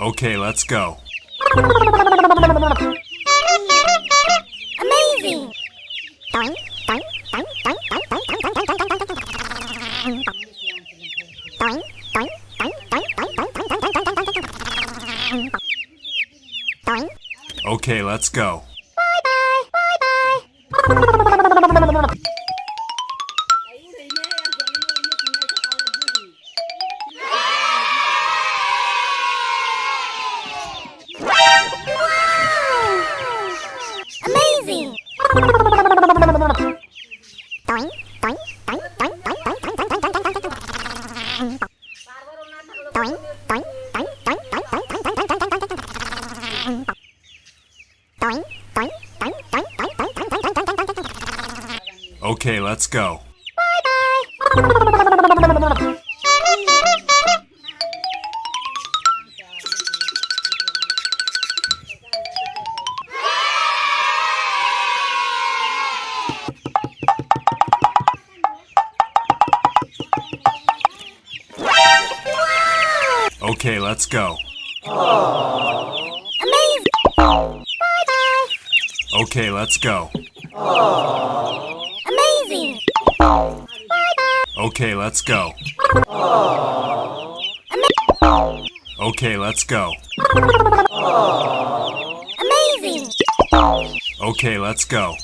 Okay, let's go. Amazing! Okay, let's go. Amazing! Okay, let's go. Okay, let's go. Amazing! Okay, let's go. Amazing! Okay, let's go. Okay, let's go. Amazing! Okay, let's go.